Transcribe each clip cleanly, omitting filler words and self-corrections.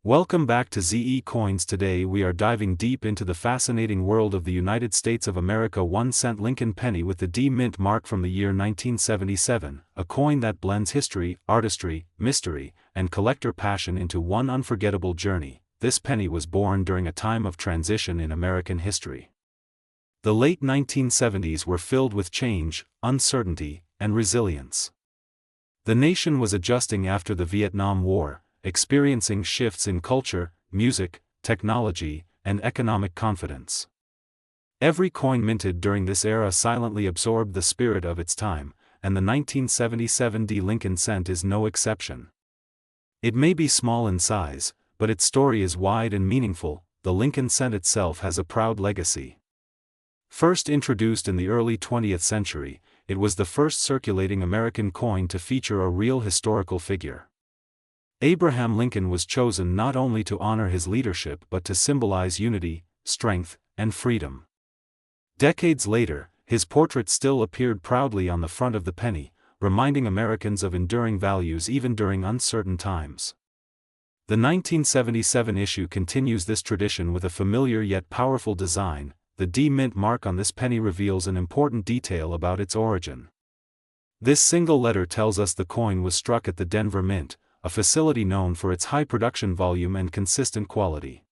Welcome back to ZE Coins. Today we are diving deep into the fascinating world of the United States of America 1-cent Lincoln penny with the D mint mark from the year 1977, a coin that blends history, artistry, mystery, and collector passion into one unforgettable journey. This penny was born during a time of transition in American history. The late 1970s were filled with change, uncertainty, and resilience. The nation was adjusting after the Vietnam War, experiencing shifts in culture, music, technology, and economic confidence. Every coin minted during this era silently absorbed the spirit of its time, and the 1977 D Lincoln cent is no exception. It may be small in size, but its story is wide and meaningful. The Lincoln cent itself has a proud legacy. First introduced in the early 20th century, it was the first circulating American coin to feature a real historical figure. Abraham Lincoln was chosen not only to honor his leadership but to symbolize unity, strength, and freedom. Decades later, his portrait still appeared proudly on the front of the penny, reminding Americans of enduring values even during uncertain times. The 1977 issue continues this tradition with a familiar yet powerful design. The D mint mark on this penny reveals an important detail about its origin. This single letter tells us the coin was struck at the Denver Mint, a facility known for its high production volume and consistent quality.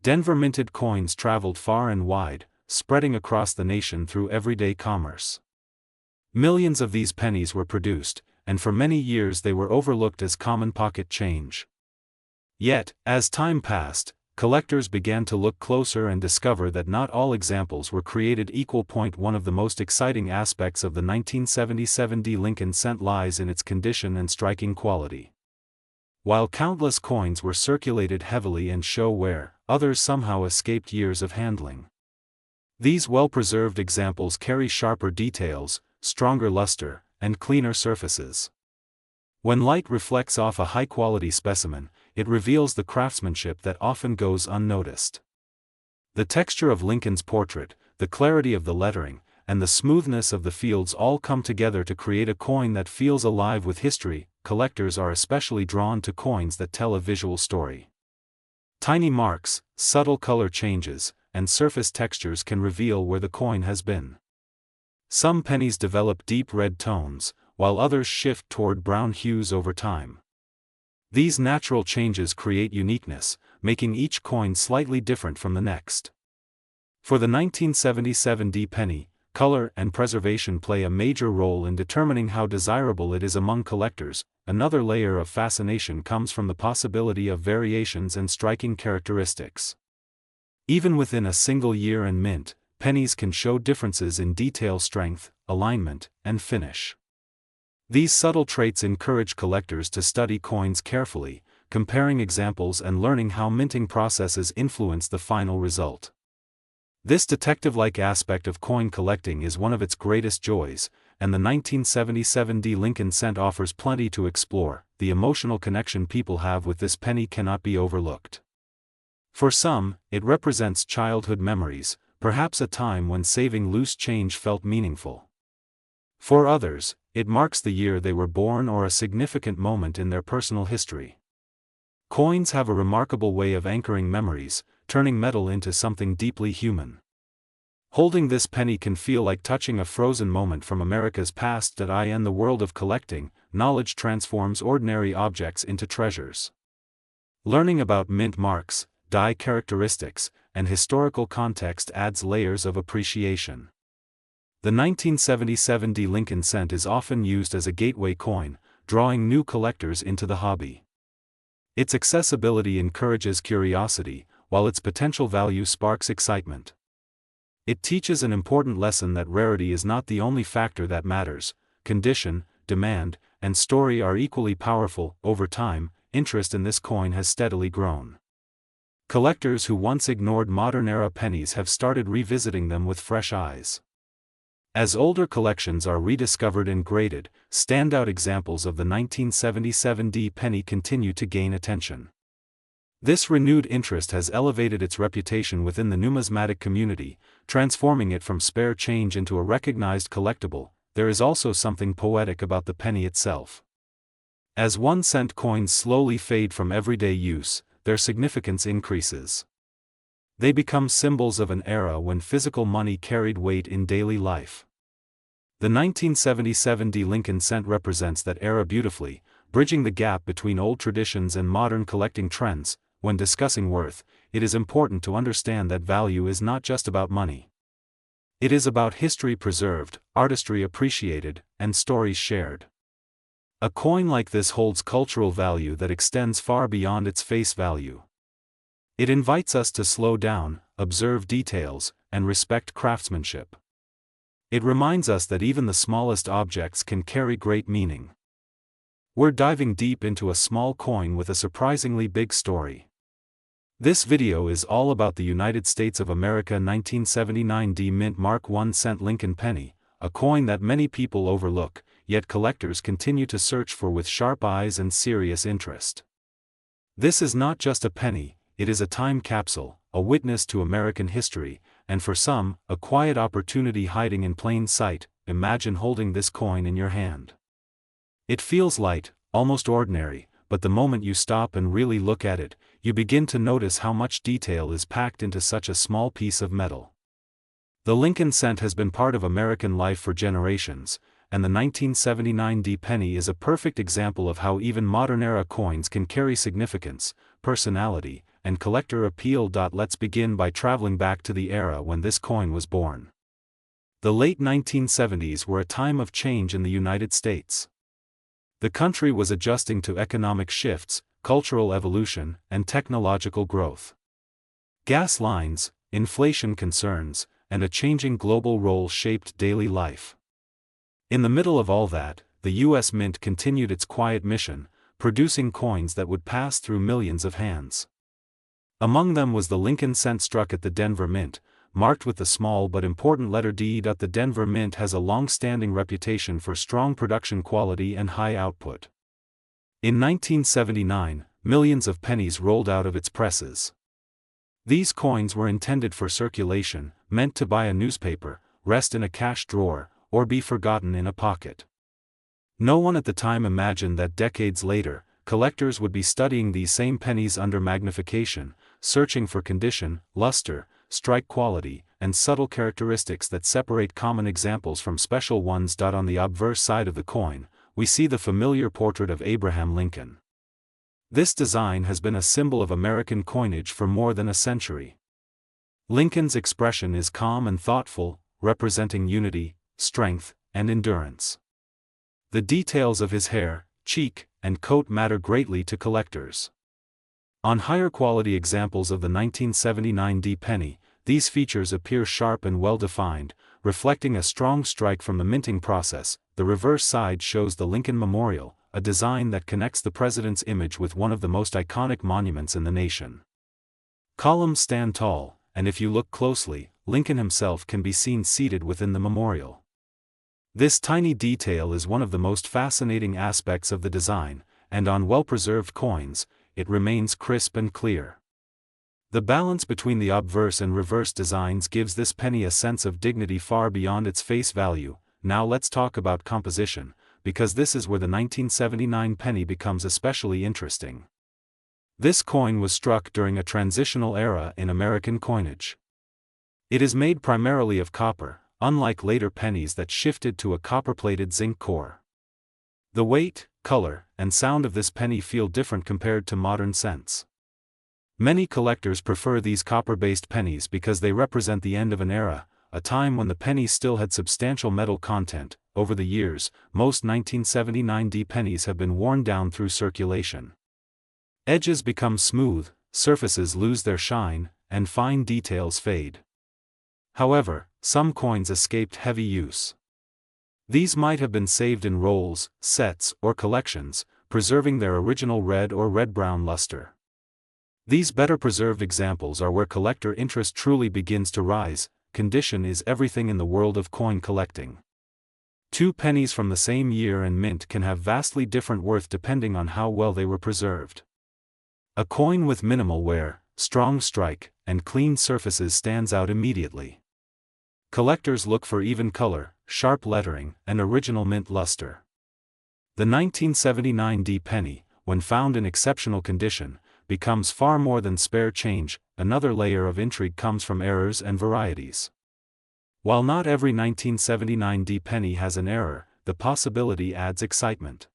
Denver minted coins traveled far and wide, spreading across the nation through everyday commerce. Millions of these pennies were produced, and for many years they were overlooked as common pocket change. Yet, as time passed, collectors began to look closer and discover that not all examples were created equal. One of the most exciting aspects of the 1977 D Lincoln cent lies in its condition and striking quality. While countless coins were circulated heavily and show wear, others somehow escaped years of handling. These well-preserved examples carry sharper details, stronger luster, and cleaner surfaces. When light reflects off a high-quality specimen, it reveals the craftsmanship that often goes unnoticed. The texture of Lincoln's portrait, the clarity of the lettering, and the smoothness of the fields all come together to create a coin that feels alive with history. Collectors are especially drawn to coins that tell a visual story. Tiny marks, subtle color changes, and surface textures can reveal where the coin has been. Some pennies develop deep red tones, while others shift toward brown hues over time. These natural changes create uniqueness, making each coin slightly different from the next. For the 1977 D penny, color and preservation play a major role in determining how desirable it is among collectors. Another layer of fascination comes from the possibility of variations and striking characteristics. Even within a single year and mint, pennies can show differences in detail strength, alignment, and finish. These subtle traits encourage collectors to study coins carefully, comparing examples and learning how minting processes influence the final result. This detective-like aspect of coin collecting is one of its greatest joys, and the 1977 D Lincoln cent offers plenty to explore. The emotional connection people have with this penny cannot be overlooked. For some, it represents childhood memories, perhaps a time when saving loose change felt meaningful. For others, it marks the year they were born or a significant moment in their personal history. Coins have a remarkable way of anchoring memories, turning metal into something deeply human. Holding this penny can feel like touching a frozen moment from America's past. In the world of collecting, knowledge transforms ordinary objects into treasures. Learning about mint marks, die characteristics, and historical context adds layers of appreciation. The 1977 D Lincoln cent is often used as a gateway coin, drawing new collectors into the hobby. Its accessibility encourages curiosity, while its potential value sparks excitement. It teaches an important lesson that rarity is not the only factor that matters. Condition, demand, and story are equally powerful. Over time, interest in this coin has steadily grown. Collectors who once ignored modern-era pennies have started revisiting them with fresh eyes. As older collections are rediscovered and graded, standout examples of the 1977 D penny continue to gain attention. This renewed interest has elevated its reputation within the numismatic community, transforming it from spare change into a recognized collectible. There is also something poetic about the penny itself. As 1-cent coins slowly fade from everyday use, their significance increases. They become symbols of an era when physical money carried weight in daily life. The 1977 D. Lincoln cent represents that era beautifully, bridging the gap between old traditions and modern collecting trends. When discussing worth, it is important to understand that value is not just about money. It is about history preserved, artistry appreciated, and stories shared. A coin like this holds cultural value that extends far beyond its face value. It invites us to slow down, observe details, and respect craftsmanship. It reminds us that even the smallest objects can carry great meaning. We're diving deep into a small coin with a surprisingly big story. This video is all about the United States of America 1979 D Mint Mark 1 cent Lincoln penny, a coin that many people overlook, yet collectors continue to search for with sharp eyes and serious interest. This is not just a penny, it is a time capsule, a witness to American history, and for some, a quiet opportunity hiding in plain sight. Imagine holding this coin in your hand. It feels light, almost ordinary, but the moment you stop and really look at it, you begin to notice how much detail is packed into such a small piece of metal. The Lincoln cent has been part of American life for generations, and the 1979 D penny is a perfect example of how even modern-era coins can carry significance, personality, and collector appeal. Let's begin by traveling back to the era when this coin was born. The late 1970s were a time of change in the United States. The country was adjusting to economic shifts, cultural evolution, and technological growth. Gas lines, inflation concerns, and a changing global role shaped daily life. In the middle of all that, the U.S. Mint continued its quiet mission, producing coins that would pass through millions of hands. Among them was the Lincoln cent struck at the Denver Mint, marked with the small but important letter D. The Denver Mint has a long-standing reputation for strong production quality and high output. In 1979, millions of pennies rolled out of its presses. These coins were intended for circulation, meant to buy a newspaper, rest in a cash drawer, or be forgotten in a pocket. No one at the time imagined that decades later, collectors would be studying these same pennies under magnification, searching for condition, luster, strike quality, and subtle characteristics that separate common examples from special ones. On the obverse side of the coin, we see the familiar portrait of Abraham Lincoln. This design has been a symbol of American coinage for more than a century. Lincoln's expression is calm and thoughtful, representing unity, strength, and endurance. The details of his hair, cheek, and coat matter greatly to collectors. On higher quality examples of the 1979 D penny, these features appear sharp and well-defined, reflecting a strong strike from the minting process. The reverse side shows the Lincoln Memorial, a design that connects the president's image with one of the most iconic monuments in the nation. Columns stand tall, and if you look closely, Lincoln himself can be seen seated within the memorial. This tiny detail is one of the most fascinating aspects of the design, and on well-preserved coins, it remains crisp and clear. The balance between the obverse and reverse designs gives this penny a sense of dignity far beyond its face value. Now let's talk about composition, because this is where the 1979 penny becomes especially interesting. This coin was struck during a transitional era in American coinage. It is made primarily of copper, unlike later pennies that shifted to a copper-plated zinc core. The weight, color, and sound of this penny feel different compared to modern cents. Many collectors prefer these copper-based pennies because they represent the end of an era, a time when the penny still had substantial metal content. Over the years, most 1979 D pennies have been worn down through circulation. Edges become smooth, surfaces lose their shine, and fine details fade. However, some coins escaped heavy use. These might have been saved in rolls, sets, or collections, preserving their original red or red-brown luster. These better preserved examples are where collector interest truly begins to rise. Condition is everything in the world of coin collecting. Two pennies from the same year and mint can have vastly different worth depending on how well they were preserved. A coin with minimal wear, strong strike, and clean surfaces stands out immediately. Collectors look for even color, sharp lettering, and original mint luster. The 1979 D penny, when found in exceptional condition, becomes far more than spare change. Another layer of intrigue comes from errors and varieties. While not every 1979D penny has an error, the possibility adds excitement.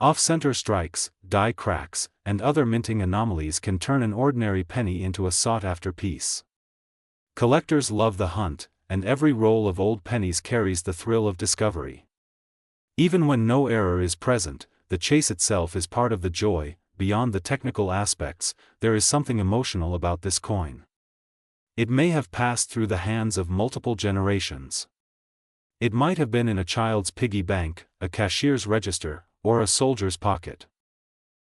Off-center strikes, die cracks, and other minting anomalies can turn an ordinary penny into a sought-after piece. Collectors love the hunt, and every roll of old pennies carries the thrill of discovery. Even when no error is present, the chase itself is part of the joy. Beyond the technical aspects, there is something emotional about this coin. It may have passed through the hands of multiple generations. It might have been in a child's piggy bank, a cashier's register, or a soldier's pocket.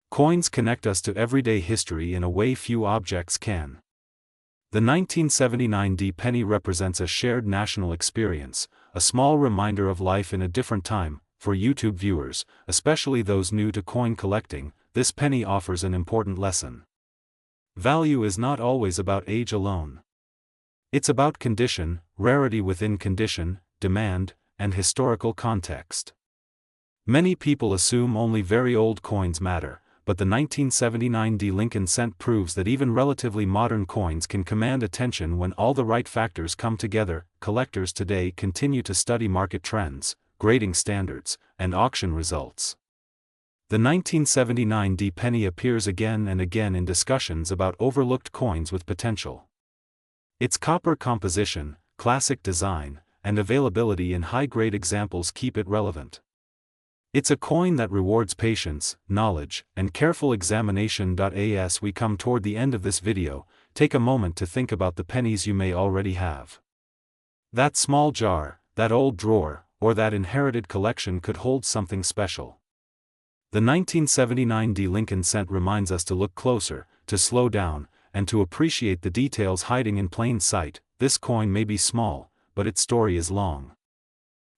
Coins connect us to everyday history in a way few objects can. The 1979D penny represents a shared national experience, a small reminder of life in a different time. For YouTube viewers, especially those new to coin collecting, this penny offers an important lesson. Value is not always about age alone. It's about condition, rarity within condition, demand, and historical context. Many people assume only very old coins matter, but the 1979D Lincoln cent proves that even relatively modern coins can command attention when all the right factors come together. Collectors today continue to study market trends, grading standards, and auction results. The 1979D penny appears again and again in discussions about overlooked coins with potential. Its copper composition, classic design, and availability in high-grade examples keep it relevant. It's a coin that rewards patience, knowledge, and careful examination. As we come toward the end of this video, take a moment to think about the pennies you may already have. That small jar, that old drawer, or that inherited collection could hold something special. The 1979D Lincoln cent reminds us to look closer, to slow down, and to appreciate the details hiding in plain sight. This coin may be small, but its story is long.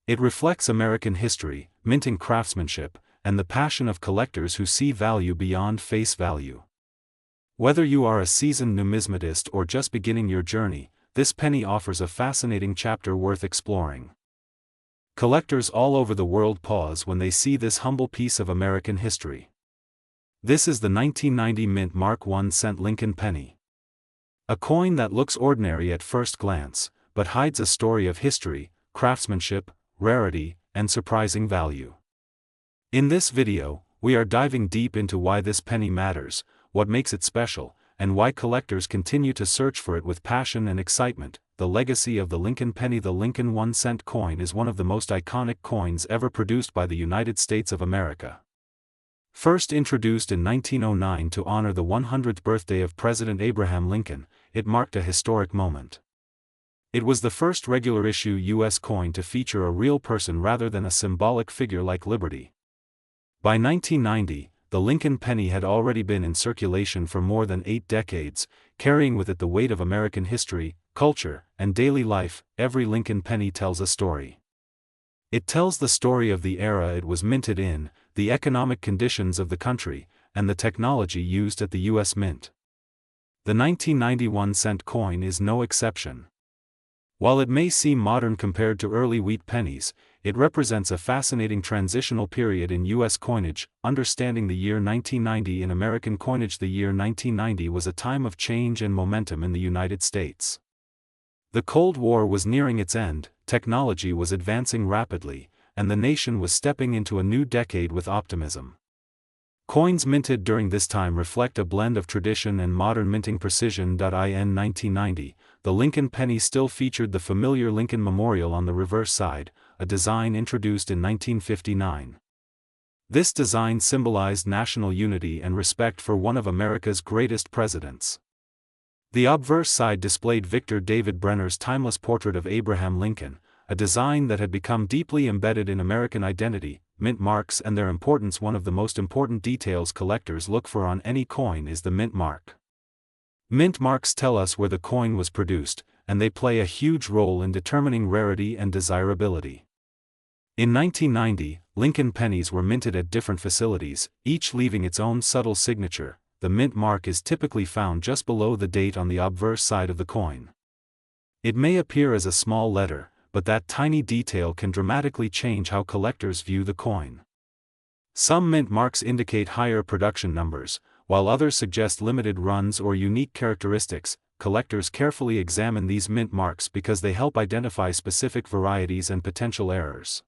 It reflects American history, minting craftsmanship, and the passion of collectors who see value beyond face value. Whether you are a seasoned numismatist or just beginning your journey, this penny offers a fascinating chapter worth exploring. Collectors all over the world pause when they see this humble piece of American history. This is the 1990 mint Mark 1 cent Lincoln penny. A coin that looks ordinary at first glance, but hides a story of history, craftsmanship, rarity, and surprising value. In this video, we are diving deep into why this penny matters, what makes it special, and why collectors continue to search for it with passion and excitement. The legacy of the Lincoln penny. The Lincoln 1 cent coin is one of the most iconic coins ever produced by the United States of America. First introduced in 1909 to honor the 100th birthday of President Abraham Lincoln, it marked a historic moment. It was the first regular-issue U.S. coin to feature a real person rather than a symbolic figure like Liberty. By 1990, the Lincoln penny had already been in circulation for more than 8 decades, carrying with it the weight of American history, culture, and daily life. Every Lincoln penny tells a story. It tells the story of the era it was minted in, the economic conditions of the country, and the technology used at the U.S. Mint. The 1991 cent coin is no exception. While it may seem modern compared to early wheat pennies, it represents a fascinating transitional period in U.S. coinage. Understanding the year 1990 in American coinage. The year 1990 was a time of change and momentum in the United States. The Cold War was nearing its end, technology was advancing rapidly, and the nation was stepping into a new decade with optimism. Coins minted during this time reflect a blend of tradition and modern minting precision. In 1990, the Lincoln penny still featured the familiar Lincoln Memorial on the reverse side, a design introduced in 1959. This design symbolized national unity and respect for one of America's greatest presidents. The obverse side displayed Victor David Brenner's timeless portrait of Abraham Lincoln, a design that had become deeply embedded in American identity. Mint marks and their importance. One of the most important details collectors look for on any coin is the mint mark. Mint marks tell us where the coin was produced, and they play a huge role in determining rarity and desirability. In 1990, Lincoln pennies were minted at different facilities, each leaving its own subtle signature. The mint mark is typically found just below the date on the obverse side of the coin. It may appear as a small letter, but that tiny detail can dramatically change how collectors view the coin. Some mint marks indicate higher production numbers, While others suggest limited runs or unique characteristics, collectors carefully examine these mint marks because they help identify specific varieties and potential errors.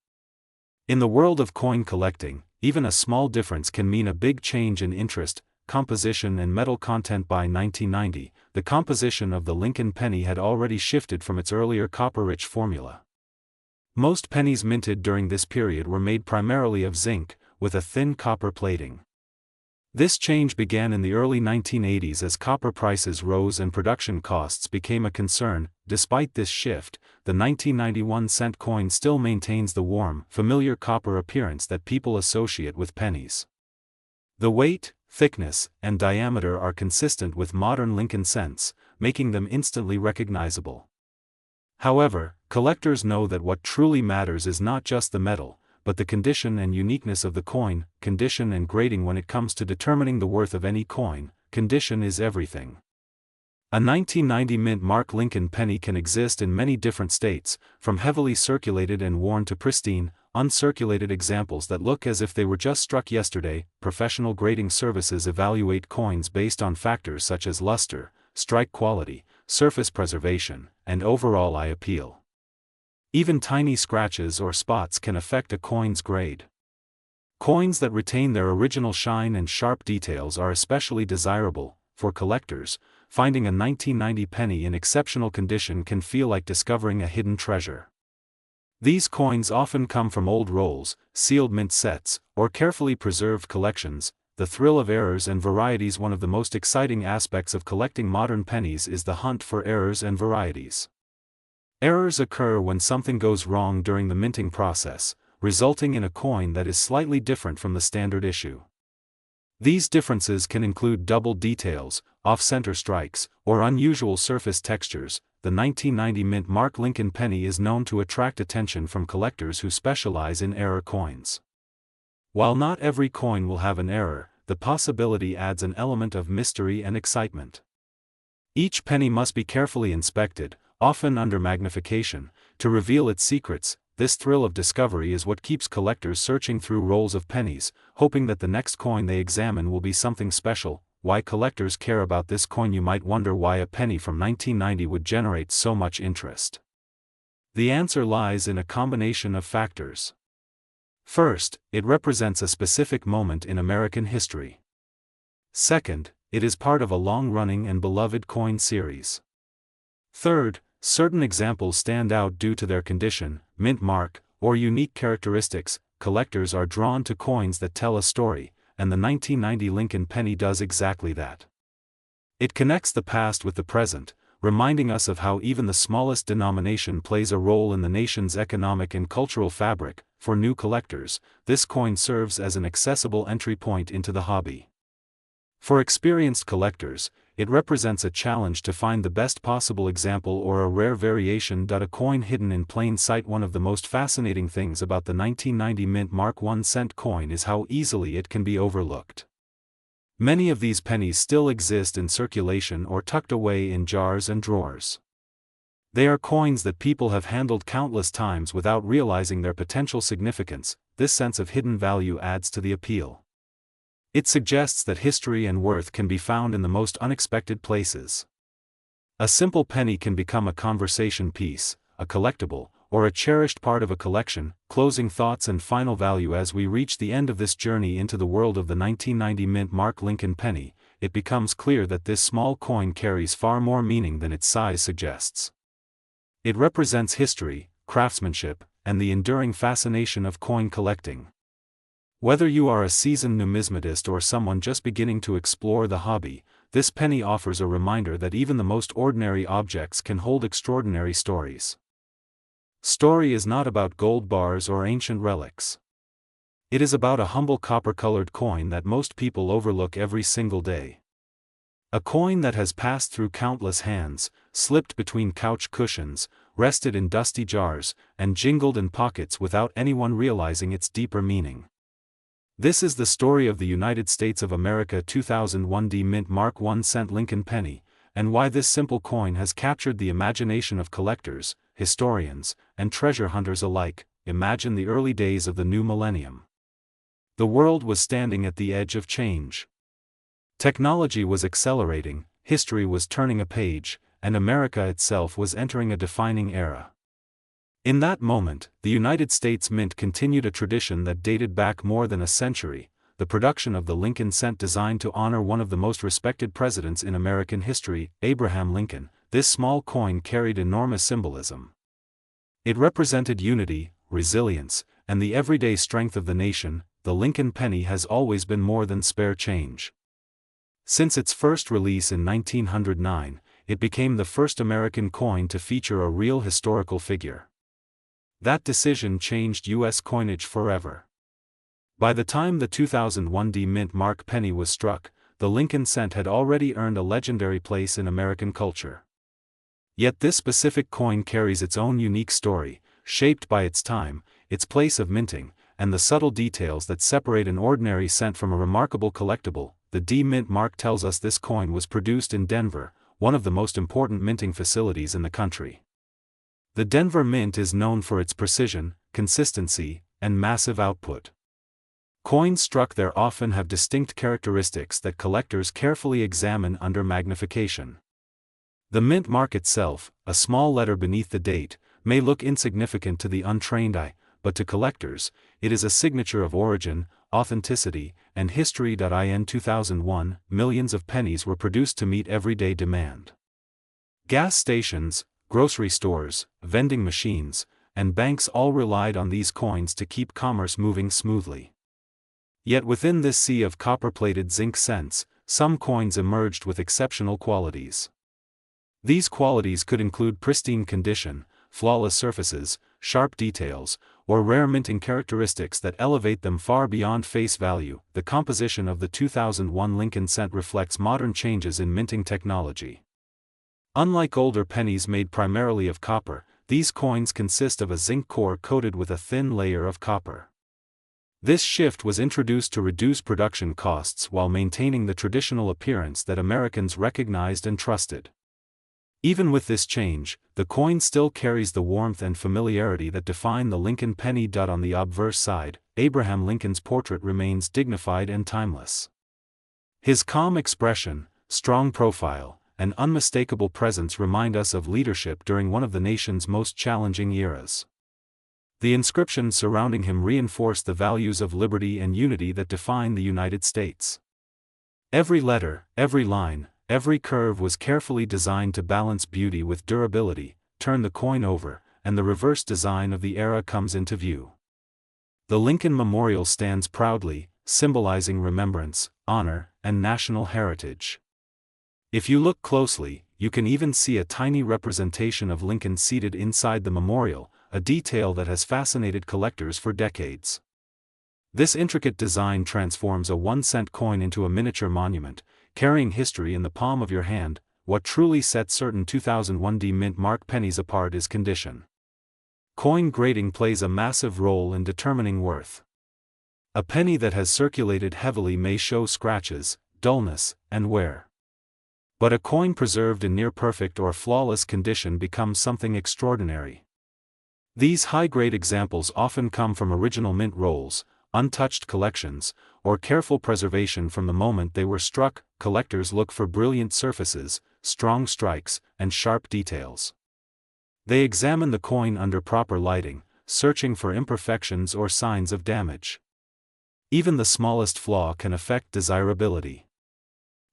In the world of coin collecting, even a small difference can mean a big change in interest, composition and metal content. By 1990, the composition of the Lincoln penny had already shifted from its earlier copper-rich formula. Most pennies minted during this period were made primarily of zinc, with a thin copper plating. This change began in the early 1980s as copper prices rose and production costs became a concern. Despite this shift, the 1991 cent coin still maintains the warm, familiar copper appearance that people associate with pennies. The weight, thickness, and diameter are consistent with modern Lincoln cents, making them instantly recognizable. However, collectors know that what truly matters is not just the metal, but the condition and uniqueness of the coin. Condition and grading. When it comes to determining the worth of any coin, condition is everything. A 1990 mint mark Lincoln penny can exist in many different states, from heavily circulated and worn to pristine, uncirculated examples that look as if they were just struck yesterday. Professional grading services evaluate coins based on factors such as luster, strike quality, surface preservation, and overall eye appeal. Even tiny scratches or spots can affect a coin's grade. Coins that retain their original shine and sharp details are especially desirable. For collectors, finding a 1990 penny in exceptional condition can feel like discovering a hidden treasure. These coins often come from old rolls, sealed mint sets, or carefully preserved collections. The thrill of errors and varieties. One of the most exciting aspects of collecting modern pennies is the hunt for errors and varieties. Errors occur when something goes wrong during the minting process, resulting in a coin that is slightly different from the standard issue. These differences can include double details, off-center strikes, or unusual surface textures. The 1990 mint mark Lincoln penny is known to attract attention from collectors who specialize in error coins. While not every coin will have an error, the possibility adds an element of mystery and excitement. Each penny must be carefully inspected, often under magnification, to reveal its secrets. This thrill of discovery is what keeps collectors searching through rolls of pennies, hoping that the next coin they examine will be something special. Why collectors care about this coin? You might wonder why a penny from 1990 would generate so much interest. The answer lies in a combination of factors. First, it represents a specific moment in American history. Second, it is part of a long-running and beloved coin series. Third, certain examples stand out due to their condition, mint mark, or unique characteristics. Collectors are drawn to coins that tell a story, and the 1990 Lincoln penny does exactly that. It connects the past with the present, reminding us of how even the smallest denomination plays a role in the nation's economic and cultural fabric. For new collectors, this coin serves as an accessible entry point into the hobby. For experienced collectors, it represents a challenge to find the best possible example or a rare variation. A coin hidden in plain sight. One of the most fascinating things about the 1990 mint mark 1-cent coin is how easily it can be overlooked. Many of these pennies still exist in circulation or tucked away in jars and drawers. They are coins that people have handled countless times without realizing their potential significance. This sense of hidden value adds to the appeal. It suggests that history and worth can be found in the most unexpected places. A simple penny can become a conversation piece, a collectible, or a cherished part of a collection. Closing thoughts and final value. As we reach the end of this journey into the world of the 1990 mint mark Lincoln penny, it becomes clear that this small coin carries far more meaning than its size suggests. It represents history, craftsmanship, and the enduring fascination of coin collecting. Whether you are a seasoned numismatist or someone just beginning to explore the hobby, this penny offers a reminder that even the most ordinary objects can hold extraordinary stories. Story is not about gold bars or ancient relics. It is about a humble copper-colored coin that most people overlook every single day. A coin that has passed through countless hands, slipped between couch cushions, rested in dusty jars, and jingled in pockets without anyone realizing its deeper meaning. This is the story of the United States of America 2001 mint mark 1-cent Lincoln penny, and why this simple coin has captured the imagination of collectors, historians, and treasure hunters alike. Imagine the early days of the new millennium. The world was standing at the edge of change. Technology was accelerating, history was turning a page, and America itself was entering a defining era. In that moment, the United States Mint continued a tradition that dated back more than a century, the production of the Lincoln cent designed to honor one of the most respected presidents in American history, Abraham Lincoln. This small coin carried enormous symbolism. It represented unity, resilience, and the everyday strength of the nation. The Lincoln penny has always been more than spare change. Since its first release in 1909, it became the first American coin to feature a real historical figure. That decision changed U.S. coinage forever. By the time the 2001 D-Mint mark penny was struck, the Lincoln cent had already earned a legendary place in American culture. Yet this specific coin carries its own unique story, shaped by its time, its place of minting, and the subtle details that separate an ordinary cent from a remarkable collectible. The D-Mint mark tells us this coin was produced in Denver, one of the most important minting facilities in the country. The Denver Mint is known for its precision, consistency, and massive output. Coins struck there often have distinct characteristics that collectors carefully examine under magnification. The mint mark itself, a small letter beneath the date, may look insignificant to the untrained eye, but to collectors, it is a signature of origin, authenticity, and history. In 2001, millions of pennies were produced to meet everyday demand. Gas stations, grocery stores, vending machines, and banks all relied on these coins to keep commerce moving smoothly. Yet within this sea of copper-plated zinc cents, some coins emerged with exceptional qualities. These qualities could include pristine condition, flawless surfaces, sharp details, or rare minting characteristics that elevate them far beyond face value. The composition of the 2001 Lincoln cent reflects modern changes in minting technology. Unlike older pennies made primarily of copper, these coins consist of a zinc core coated with a thin layer of copper. This shift was introduced to reduce production costs while maintaining the traditional appearance that Americans recognized and trusted. Even with this change, the coin still carries the warmth and familiarity that define the Lincoln penny. On the obverse side, Abraham Lincoln's portrait remains dignified and timeless. His calm expression, strong profile, and unmistakable presence remind us of leadership during one of the nation's most challenging eras. The inscriptions surrounding him reinforce the values of liberty and unity that define the United States. Every letter, every line, every curve was carefully designed to balance beauty with durability. Turn the coin over, and the reverse design of the era comes into view. The Lincoln Memorial stands proudly, symbolizing remembrance, honor, and national heritage. If you look closely, you can even see a tiny representation of Lincoln seated inside the memorial, a detail that has fascinated collectors for decades. This intricate design transforms a 1-cent coin into a miniature monument, carrying history in the palm of your hand. What truly sets certain 2001 D-Mint mark pennies apart is condition. Coin grading plays a massive role in determining worth. A penny that has circulated heavily may show scratches, dullness, and wear. But a coin preserved in near-perfect or flawless condition becomes something extraordinary. These high-grade examples often come from original mint rolls, untouched collections, or careful preservation from the moment they were struck. Collectors look for brilliant surfaces, strong strikes, and sharp details. They examine the coin under proper lighting, searching for imperfections or signs of damage. Even the smallest flaw can affect desirability.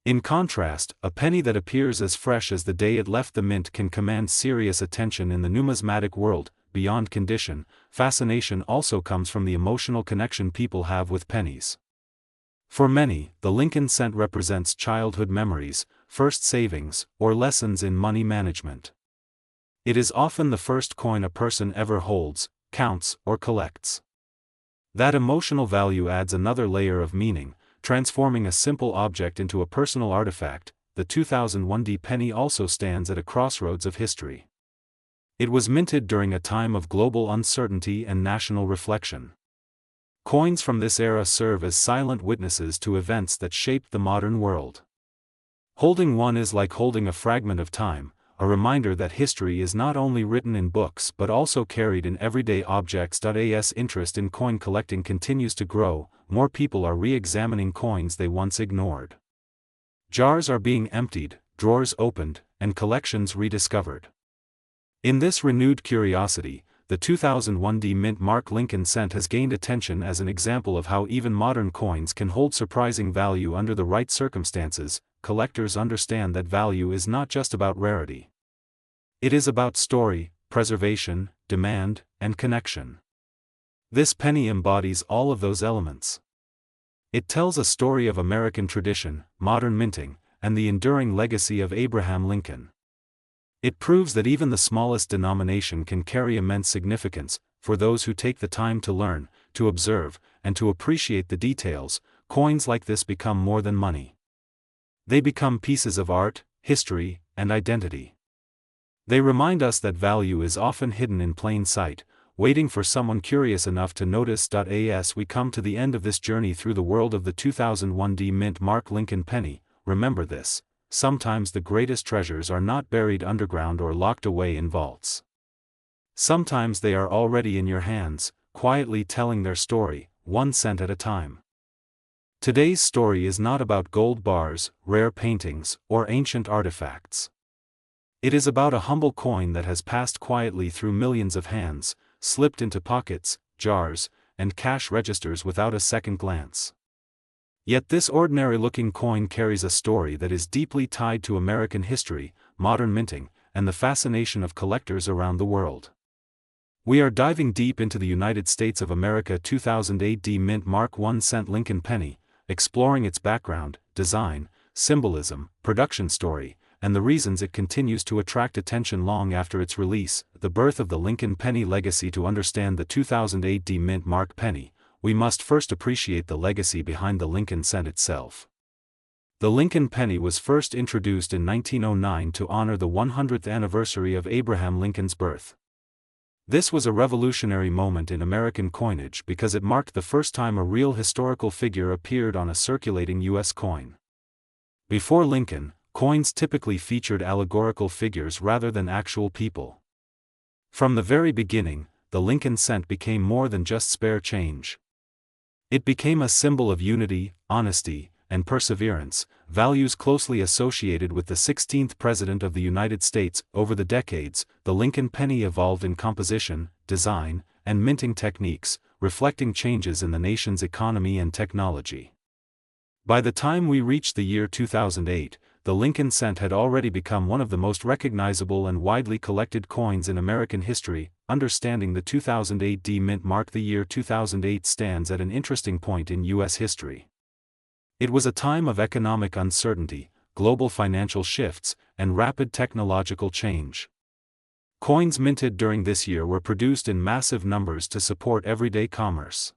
In contrast, a penny that appears as fresh as the day it left the mint can command serious attention in the numismatic world. Beyond condition, fascination also comes from the emotional connection people have with pennies. For many, the Lincoln cent represents childhood memories, first savings, or lessons in money management. It is often the first coin a person ever holds, counts, or collects. That emotional value adds another layer of meaning, transforming a simple object into a personal artifact. The 2001 D penny also stands at a crossroads of history. It was minted during a time of global uncertainty and national reflection. Coins from this era serve as silent witnesses to events that shaped the modern world. Holding one is like holding a fragment of time, a reminder that history is not only written in books but also carried in everyday objects. As interest in coin collecting continues to grow, more people are re-examining coins they once ignored. Jars are being emptied, drawers opened, and collections rediscovered. In this renewed curiosity, the 2001 D-Mint Mark Lincoln cent has gained attention as an example of how even modern coins can hold surprising value under the right circumstances. Collectors understand that value is not just about rarity. It is about story, preservation, demand, and connection. This penny embodies all of those elements. It tells a story of American tradition, modern minting, and the enduring legacy of Abraham Lincoln. It proves that even the smallest denomination can carry immense significance. For those who take the time to learn, to observe, and to appreciate the details. Coins like this become more than money. They become pieces of art, history, and identity. They remind us that value is often hidden in plain sight, waiting for someone curious enough to notice. As we come to the end of this journey through the world of the 2001 D-Mint Mark Lincoln penny, remember this: sometimes the greatest treasures are not buried underground or locked away in vaults. Sometimes they are already in your hands, quietly telling their story, 1 cent at a time. Today's story is not about gold bars, rare paintings, or ancient artifacts. It is about a humble coin that has passed quietly through millions of hands, slipped into pockets, jars, and cash registers without a second glance. Yet this ordinary-looking coin carries a story that is deeply tied to American history, modern minting, and the fascination of collectors around the world. We are diving deep into the United States of America 2008 D-Mint Mark 1 cent Lincoln penny, exploring its background, design, symbolism, production story, and the reasons it continues to attract attention long after its release. The birth of the Lincoln penny legacy. To understand the 2008 D-Mint Mark penny, we must first appreciate the legacy behind the Lincoln cent itself. The Lincoln penny was first introduced in 1909 to honor the 100th anniversary of Abraham Lincoln's birth. This was a revolutionary moment in American coinage because it marked the first time a real historical figure appeared on a circulating U.S. coin. Before Lincoln, coins typically featured allegorical figures rather than actual people. From the very beginning, the Lincoln cent became more than just spare change. It became a symbol of unity, honesty, and perseverance, values closely associated with the 16th President of the United States. Over the decades, the Lincoln penny evolved in composition, design, and minting techniques, reflecting changes in the nation's economy and technology. By the time we reached the year 2008, the Lincoln cent had already become one of the most recognizable and widely collected coins in American history. Understanding the 2008 D-Mint Mark. The year 2008 stands at an interesting point in U.S. history. It was a time of economic uncertainty, global financial shifts, and rapid technological change. Coins minted during this year were produced in massive numbers to support everyday commerce.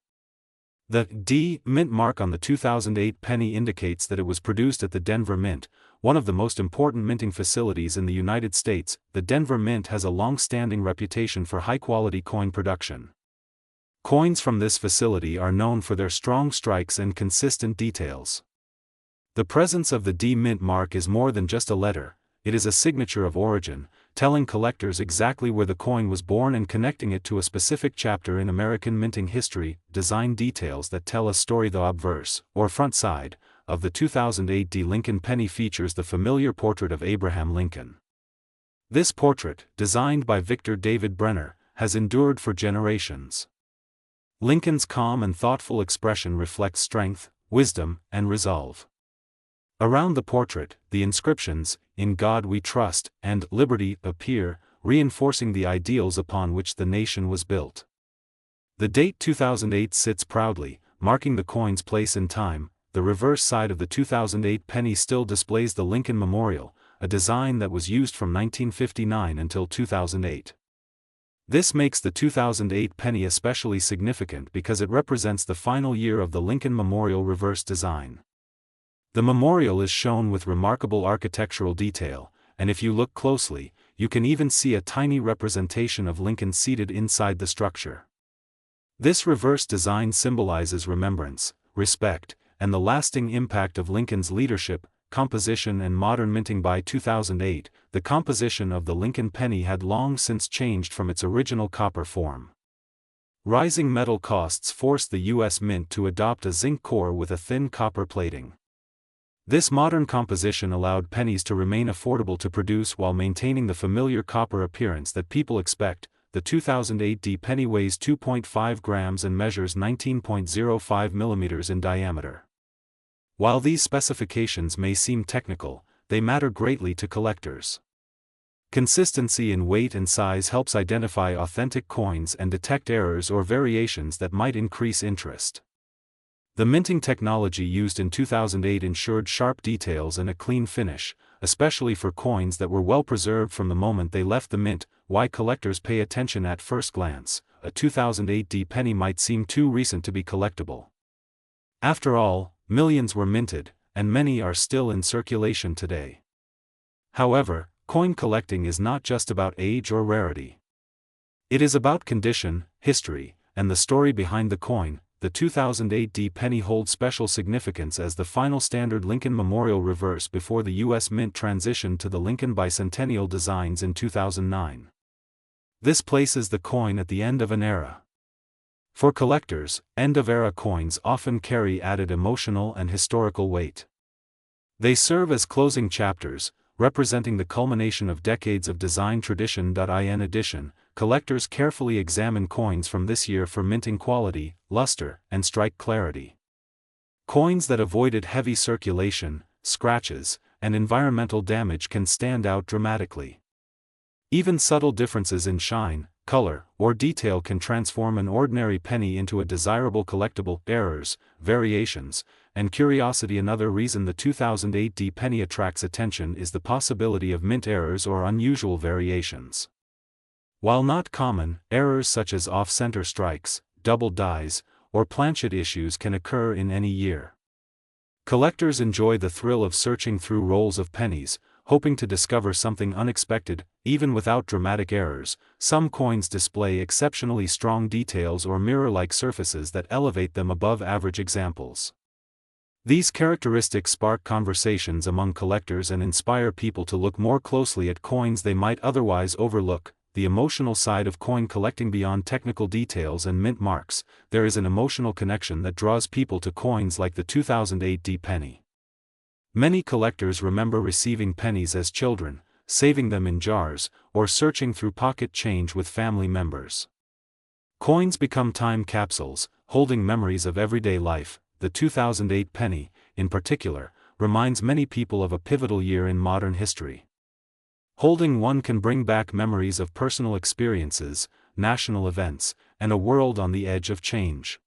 The D-Mint mark on the 2008 penny indicates that it was produced at the Denver Mint, one of the most important minting facilities in the United States. The Denver Mint has a long-standing reputation for high-quality coin production. Coins from this facility are known for their strong strikes and consistent details. The presence of the D-Mint mark is more than just a letter, it is a signature of origin, telling collectors exactly where the coin was born and connecting it to a specific chapter in American minting history. Design details that tell a story. The obverse, or front side, of the 2008 D Lincoln penny features the familiar portrait of Abraham Lincoln. This portrait, designed by Victor David Brenner, has endured for generations. Lincoln's calm and thoughtful expression reflects strength, wisdom, and resolve. Around the portrait, the inscriptions, "In God We Trust," and "Liberty," appear, reinforcing the ideals upon which the nation was built. The date 2008 sits proudly, marking the coin's place in time. The reverse side of the 2008 penny still displays the Lincoln Memorial, a design that was used from 1959 until 2008. This makes the 2008 penny especially significant because it represents the final year of the Lincoln Memorial reverse design. The memorial is shown with remarkable architectural detail, and if you look closely, you can even see a tiny representation of Lincoln seated inside the structure. This reverse design symbolizes remembrance, respect, and the lasting impact of Lincoln's leadership, composition and modern minting. By 2008, the composition of the Lincoln penny had long since changed from its original copper form. Rising metal costs forced the U.S. Mint to adopt a zinc core with a thin copper plating. This modern composition allowed pennies to remain affordable to produce while maintaining the familiar copper appearance that people expect. The 2008 D penny weighs 2.5 grams and measures 19.05 millimeters in diameter. While these specifications may seem technical, they matter greatly to collectors. Consistency in weight and size helps identify authentic coins and detect errors or variations that might increase interest. The minting technology used in 2008 ensured sharp details and a clean finish, especially for coins that were well preserved from the moment they left the mint. Why collectors pay attention at first glance. A 2008 D penny might seem too recent to be collectible. After all, millions were minted, and many are still in circulation today. However, coin collecting is not just about age or rarity. It is about condition, history, and the story behind the coin. The 2008 D penny holds special significance as the final standard Lincoln Memorial reverse before the U.S. Mint transitioned to the Lincoln bicentennial designs in 2009. This places the coin at the end of an era. For collectors, end-of-era coins often carry added emotional and historical weight. They serve as closing chapters, representing the culmination of decades of design tradition. In addition, collectors carefully examine coins from this year for minting quality, luster, and strike clarity. Coins that avoided heavy circulation, scratches, and environmental damage can stand out dramatically. Even subtle differences in shine, color, or detail can transform an ordinary penny into a desirable collectible. Errors, variations, and curiosity. Another reason the 2008 D penny attracts attention is the possibility of mint errors or unusual variations. While not common, errors such as off-center strikes, double dies, or planchet issues can occur in any year. Collectors enjoy the thrill of searching through rolls of pennies, hoping to discover something unexpected. Even without dramatic errors, some coins display exceptionally strong details or mirror-like surfaces that elevate them above average examples. These characteristics spark conversations among collectors and inspire people to look more closely at coins they might otherwise overlook. The emotional side of coin collecting. Beyond technical details and mint marks, there is an emotional connection that draws people to coins like the 2008 D penny. Many collectors remember receiving pennies as children, saving them in jars, or searching through pocket change with family members. Coins become time capsules, holding memories of everyday life. The 2008 penny, in particular, reminds many people of a pivotal year in modern history. Holding one can bring back memories of personal experiences, national events, and a world on the edge of change.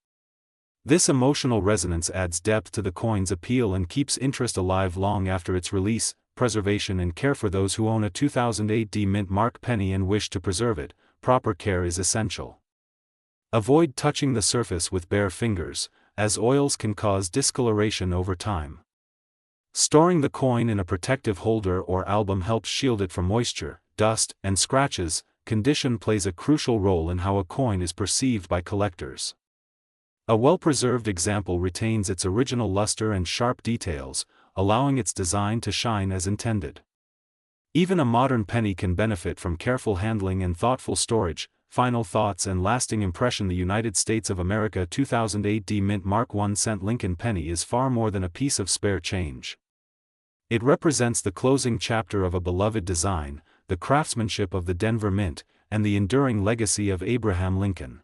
This emotional resonance adds depth to the coin's appeal and keeps interest alive long after its release. Preservation and care. For those who own a 2008 D mint mark penny and wish to preserve it, proper care is essential. Avoid touching the surface with bare fingers, as oils can cause discoloration over time. Storing the coin in a protective holder or album helps shield it from moisture, dust, and scratches. Condition plays a crucial role in how a coin is perceived by collectors. A well-preserved example retains its original luster and sharp details, allowing its design to shine as intended. Even a modern penny can benefit from careful handling and thoughtful storage. Final thoughts and lasting impression. The United States of America 2008 D mint mark 1-cent Lincoln penny is far more than a piece of spare change. It represents the closing chapter of a beloved design, the craftsmanship of the Denver Mint, and the enduring legacy of Abraham Lincoln.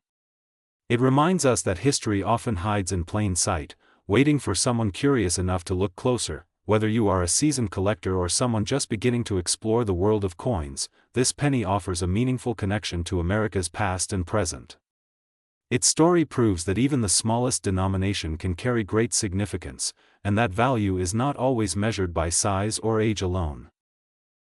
It reminds us that history often hides in plain sight, waiting for someone curious enough to look closer. Whether you are a seasoned collector or someone just beginning to explore the world of coins, this penny offers a meaningful connection to America's past and present. Its story proves that even the smallest denomination can carry great significance, and that value is not always measured by size or age alone.